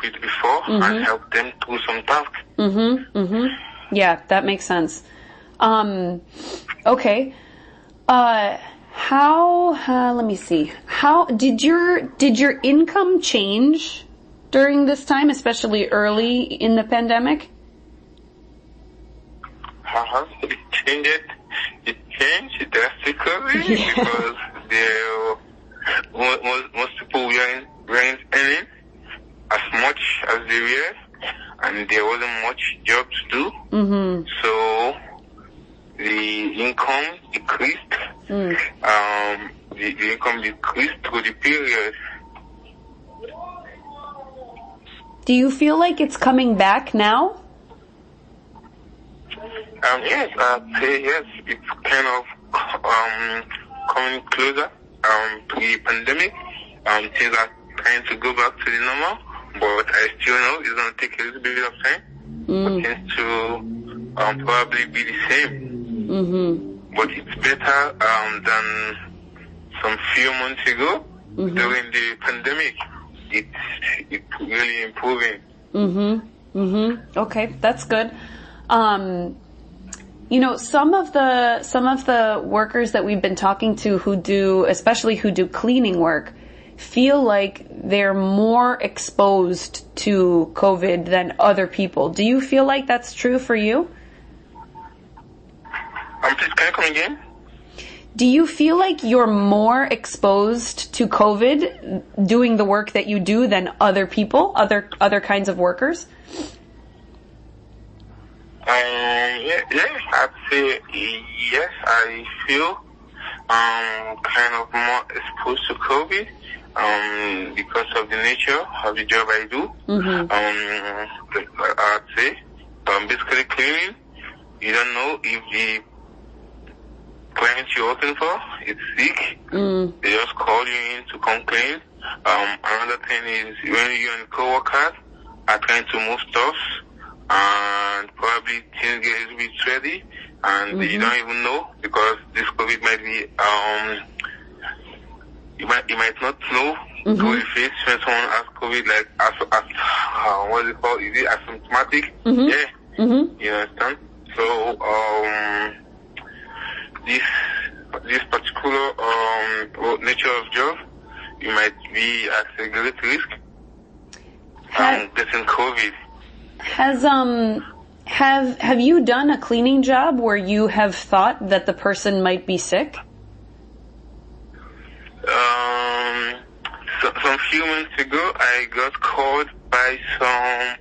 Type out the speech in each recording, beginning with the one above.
worked with before and help them through some tasks. Yeah, that makes sense. Okay. Let me see. How did your income change during this time, especially early in the pandemic? How it changed? It changed drastically because most people weren't earning as much as they were, and there wasn't much job to do. So the income decreased. The income decreased through the period. Do you feel like it's coming back now? Yes, I'd say yes. It's kind of coming closer to the pandemic. Things are trying to go back to the normal, but I still know it's going to take a little bit of time for things to probably be the same. But it's better than some few months ago during the pandemic. It's really improving. Okay, that's good. You know, some of the workers that we've been talking to who do cleaning work feel like they're more exposed to COVID than other people. Do you feel like that's true for you? Please, can you come again? Do you feel like you're more exposed to COVID doing the work that you do than other people, other kinds of workers? Yeah, I'd say yes. I feel kind of more exposed to COVID because of the nature of the job I do. I'd say basically cleaning. You don't know if the client you're working for is sick. They just call you in to come clean. Another thing is when you and co-workers are trying to move stuff and probably things get a little bit sweaty and you don't even know because this COVID might be you might not know to a face when someone has COVID, like what is it called? Is it asymptomatic? Yeah. You understand? So this particular nature of job, you might be at a great risk getting COVID. Have you done a cleaning job where you have thought that the person might be sick? Some few months ago, I got called by some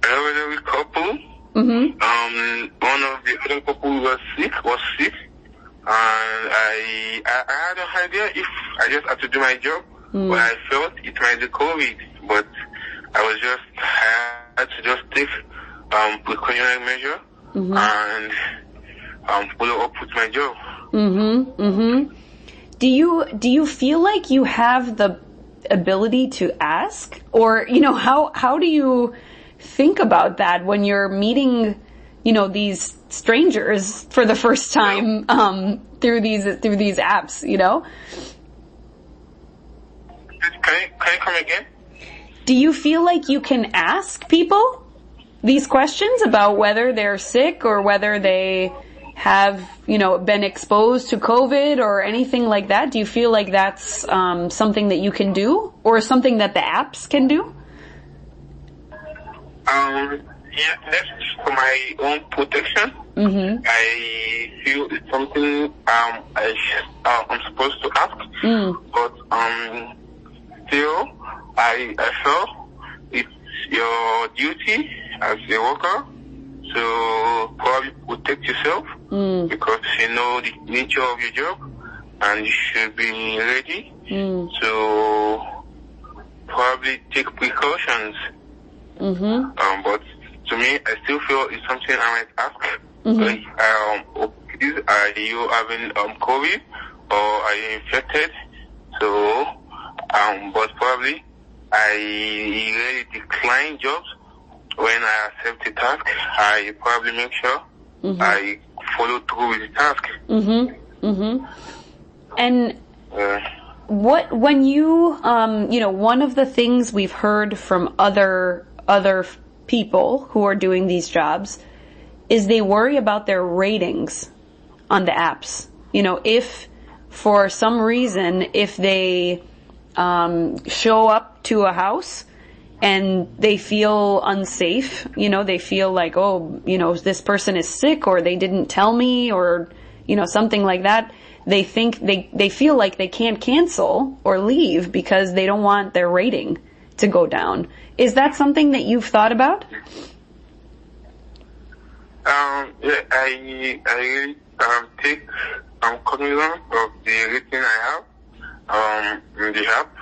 elderly couple. One of the other couple was sick, and I had no idea if I just had to do my job. But I felt it might be COVID, but I had to just take precautionary measure and follow up with my job. Do you feel like you have the ability to ask, or how do you think about that when you're meeting these strangers for the first time through these apps? Can you come again? Do you feel like you can ask people these questions about whether they're sick or whether they have, been exposed to COVID or anything like that? Do you feel like that's something that you can do or something that the apps can do? Yeah, that's for my own protection. I feel it's something I'm supposed to ask, but still, I feel it's your duty as a worker to probably protect yourself because you know the nature of your job and you should be ready to probably take precautions. But to me, I still feel it's something I might ask. Like, are you having COVID or are you infected? So, but probably I really decline jobs. When I accept the task, I probably make sure I follow through with the task. And when you, one of the things we've heard from other people who are doing these jobs is they worry about their ratings on the apps. If for some reason, if they show up to a house and they feel unsafe, they feel like, this person is sick, or they didn't tell me, or, something like that, they think they feel like they can't cancel or leave because they don't want their rating to go down. Is that something that you've thought about? Yeah, I really take cognizance of the rating I have in the app.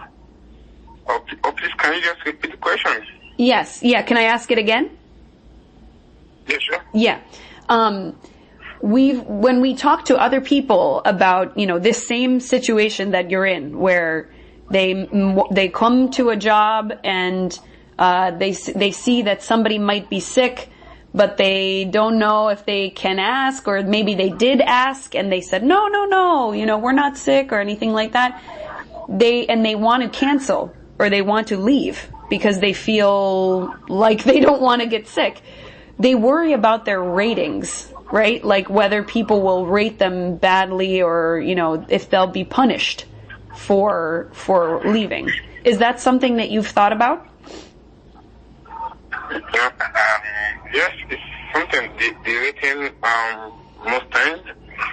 Please, can you just repeat the question? Yes. Yeah. Can I ask it again? Yeah, sure. Yeah. When we talk to other people about, this same situation that you're in, where they come to a job and they see that somebody might be sick, but they don't know if they can ask, or maybe they did ask and they said, no, we're not sick or anything like that. They want to cancel, or they want to leave because they feel like they don't want to get sick. They worry about their ratings, right? Like whether people will rate them badly, or, if they'll be punished for leaving. Is that something that you've thought about? Yes, it's something. The rating most times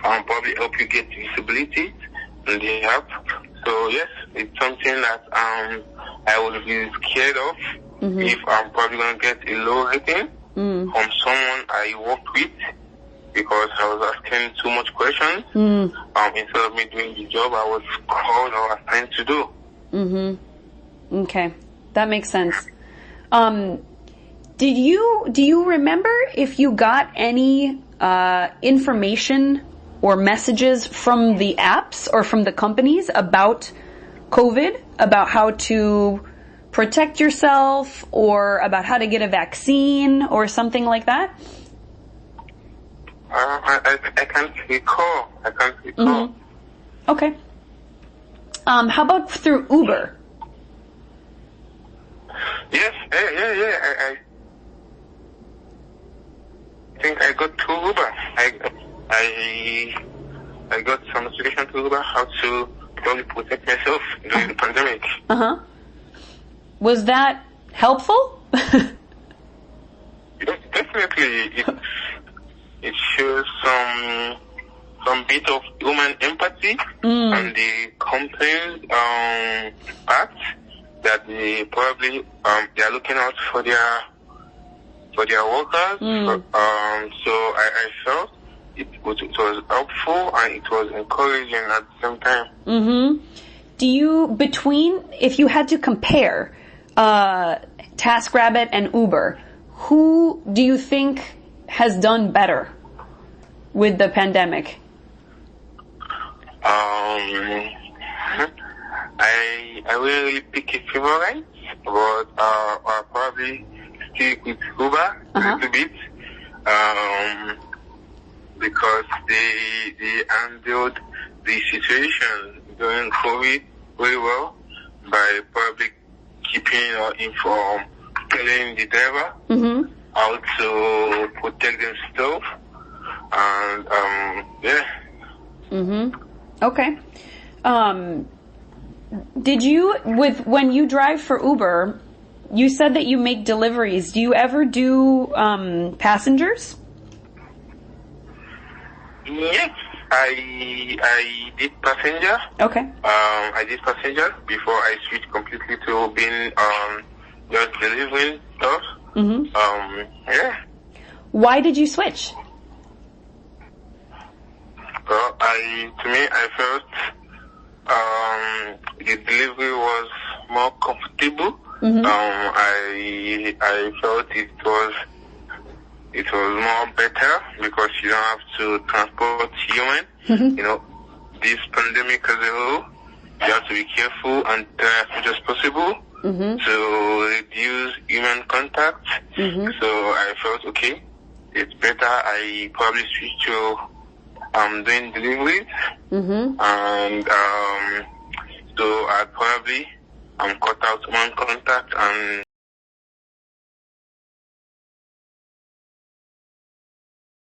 probably help you get visibility in the app. So yes, it's something that I would be scared of if I'm probably going to get a low rating from someone I worked with, because I was asking too much questions. Instead of me doing the job I was called or assigned to do. Okay, that makes sense. Do you remember if you got any information or messages from the apps or from the companies about COVID, about how to protect yourself, or about how to get a vaccine or something like that? I can't recall. Okay. How about through Uber? Yes, yeah. I think I got to Uber. I got some suggestion to Uber how to probably protect myself during the pandemic. Was that helpful? Yes, definitely. It shows some bit of human empathy on the company's part, that they probably they are looking out for their workers. So I felt it was helpful and it was encouraging at the same time. Do you, if you had to compare TaskRabbit and Uber, who do you think has done better with the pandemic? I will really pick a favorite, but I'll probably stick with Uber a little bit, because they handled the situation during COVID very well by probably keeping or telling the driver how to protect themselves, and Okay. Did you, when you drive for Uber, you said that you make deliveries. Do you ever do passengers? Yes, I did passenger. Okay. I did passenger before I switched completely to being just delivering stuff. Yeah. Why did you switch? Well, I felt the delivery was more comfortable. I felt it was more better because you don't have to transport human. This pandemic as a whole, you have to be careful and try as much as possible to reduce human contact. So I felt, okay, it's better I probably switch to doing deliveries and to So I'd probably cut out one contact and